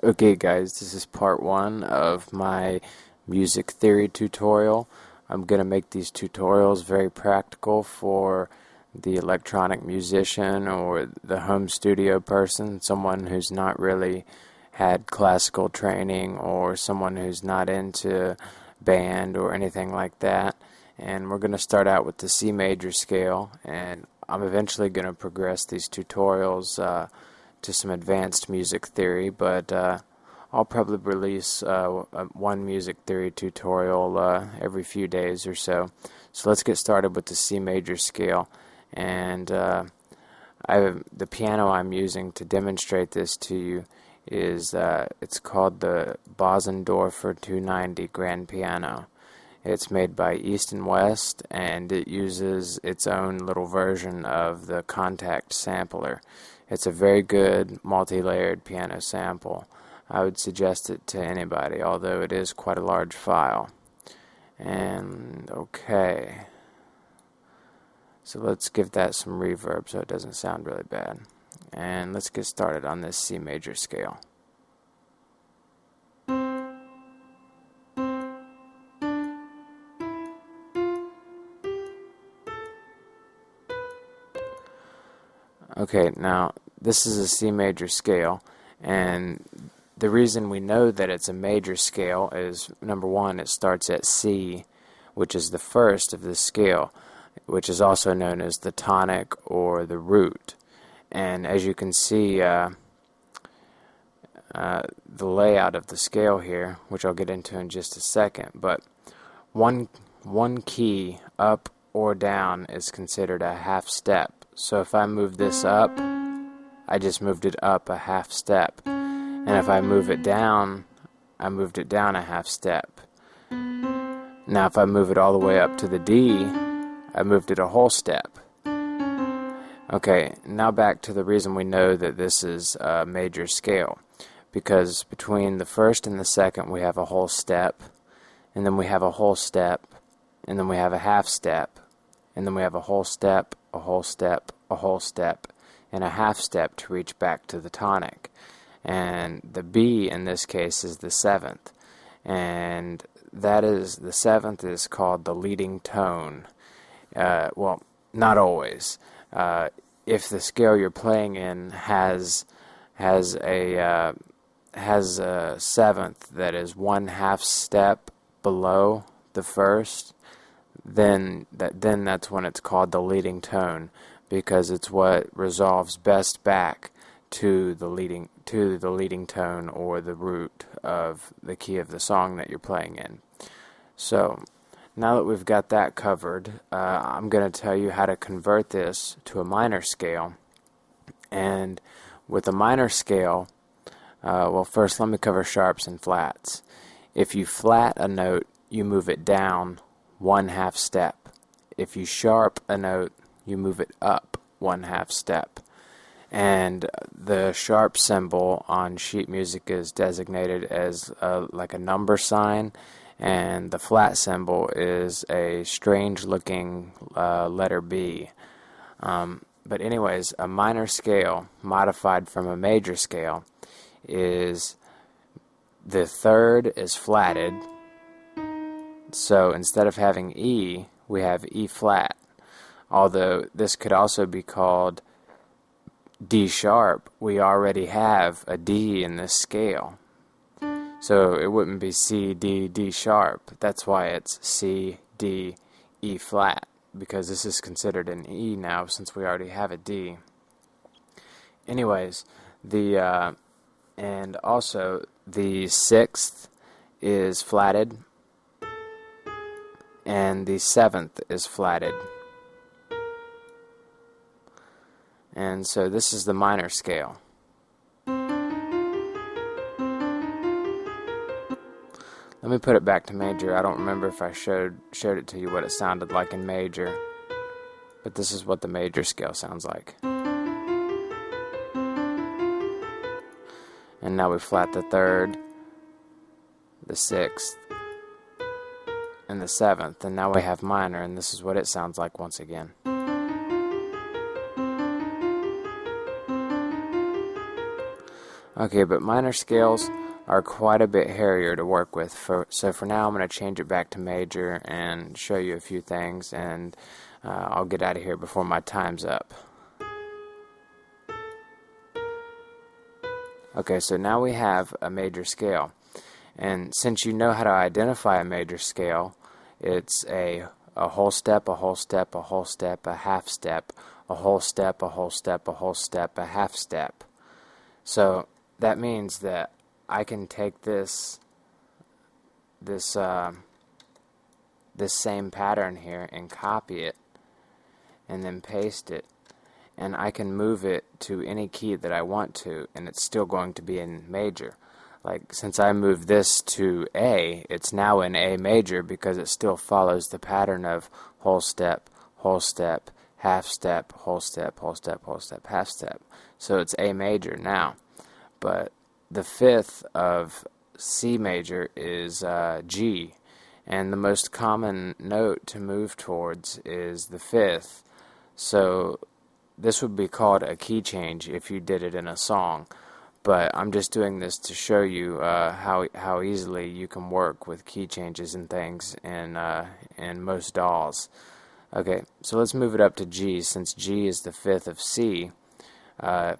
Okay guys, this is part one of my music theory tutorial. I'm going to make these tutorials very practical for the electronic musician or the home studio person, someone who's not really had classical training or someone who's not into band or anything like that. And we're going to start out with the C major scale, and I'm eventually going to progress these tutorials to some advanced music theory, but I'll probably release one music theory tutorial every few days or so. So let's get started with the C major scale. And the piano I'm using to demonstrate this to you is it's called the Bosendorfer 290 grand piano. It's made by East and West, and it uses its own little version of the contact sampler. It's a very good multi-layered piano sample. I would suggest it to anybody, although it is quite a large file. And okay, so let's give that some reverb so it doesn't sound really bad. And let's get started on this C major scale. Okay, now this is a C major scale, and the reason we know that it's a major scale is, number one, it starts at C, which is the first of the scale, which is also known as the tonic or the root. And as you can see, the layout of the scale here, which I'll get into in just a second, but one key up or down is considered a half step. So if I move this up, I just moved it up a half step. And if I move it down, I moved it down a half step. Now if I move it all the way up to the D, I moved it a whole step. Okay, now back to the reason we know that this is a major scale. Because between the first and the second we have a whole step, and then we have a whole step, and then we have a half step, and then we have a whole step, a whole step, a whole step, and a half step to reach back to the tonic. And the B in this case is the seventh, and that is, the seventh is called the leading tone. Well, not always. If the scale you're playing in has a seventh that is one half step below the first, then that's when it's called the leading tone, because it's what resolves best back to the leading tone or the root of the key of the song that you're playing in. So now that we've got that covered, I'm going to tell you how to convert this to a minor scale. And with a minor scale, well, first let me cover sharps and flats. If you flat a note, you move it down one half step. If you sharp a note, you move it up one half step. And the sharp symbol on sheet music is designated as like a number sign, and the flat symbol is a strange looking letter B. But anyways, a minor scale modified from a major scale is the third is flatted. So instead of having E, we have E flat. Although this could also be called D sharp. We already have a D in this scale. So it wouldn't be C, D, D sharp. That's why it's C, D, E flat, because this is considered an E now since we already have a D. Anyways, and also the sixth is flatted, and the seventh is flatted. And so this is the minor scale. Let me put it back to major. I don't remember if I showed it to you what it sounded like in major, but this is what the major scale sounds like. And now we flat the third, the sixth, and the seventh, and now we have minor, and this is what it sounds like once again. Okay, but minor scales are quite a bit hairier to work with. So for now I'm going to change it back to major and show you a few things, and I'll get out of here before my time's up. Okay, so now we have a major scale. And since you know how to identify a major scale, it's a whole step, a whole step, a whole step, a half step, a whole step, a whole step, a whole step, a half step. So that means that I can take this same pattern here and copy it and then paste it, and I can move it to any key that I want to, and it's still going to be in major. Like, since I moved this to A, it's now in A major because it still follows the pattern of whole step, half step, whole step, whole step, whole step, half step. So it's A major now. But the fifth of C major is G, and the most common note to move towards is the fifth. So this would be called a key change if you did it in a song. But I'm just doing this to show you how easily you can work with key changes and things in most DAWs. Okay, so let's move it up to G. Since G is the fifth of C, the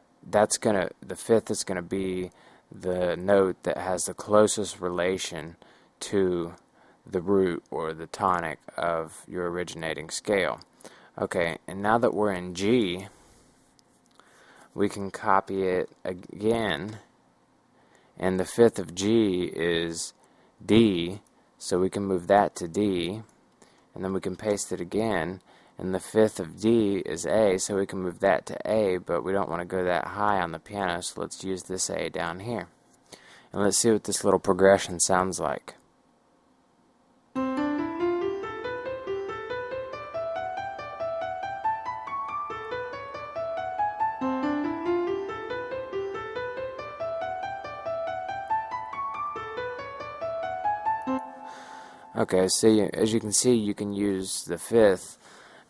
fifth is gonna be the note that has the closest relation to the root or the tonic of your originating scale. Okay, and now that we're in G, we can copy it again, and the fifth of G is D, so we can move that to D, and then we can paste it again, and the fifth of D is A, so we can move that to A, but we don't want to go that high on the piano, so let's use this A down here. And let's see what this little progression sounds like. Okay, so as you can see, you can use the fifth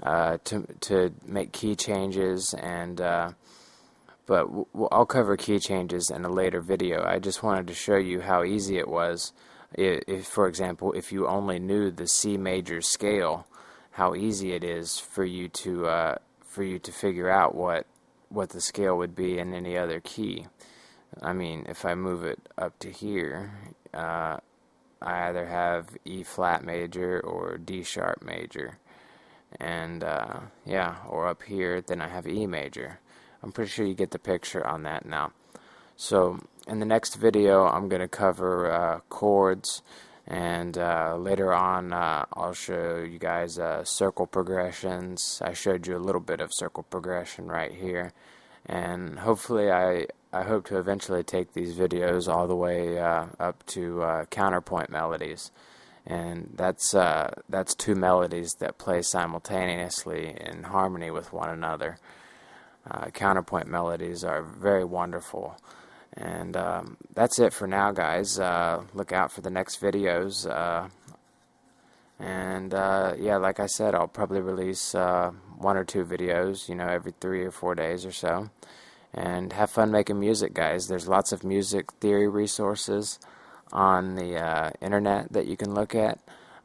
to make key changes, and but I'll cover key changes in a later video. I just wanted to show you how easy it was. If, for example, if you only knew the C major scale, how easy it is for you to figure out what the scale would be in any other key. I mean, if I move it up to here, I either have E flat major or D sharp major, and yeah, or up here then I have E major. I'm pretty sure you get the picture on that now. So in the next video I'm going to cover chords, and later on I'll show you guys circle progressions. I showed you a little bit of circle progression right here, and hopefully I hope to eventually take these videos all the way up to counterpoint melodies, and that's two melodies that play simultaneously in harmony with one another. Counterpoint melodies are very wonderful, and that's it for now, guys. Look out for the next videos, and yeah, like I said, I'll probably release 1 or 2 videos, every 3 or 4 days or so. And have fun making music, guys. There's lots of music theory resources on the internet that you can look at.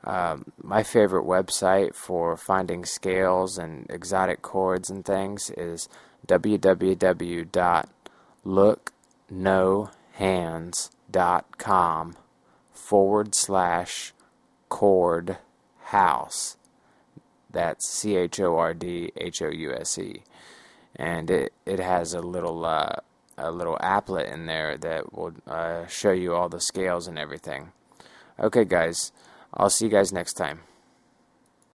My favorite website for finding scales and exotic chords and things is www.looknohands.com/chord house. That's CHORDHOUSE. And it has a little applet in there that will show you all the scales and everything. Okay, guys, I'll see you guys next time.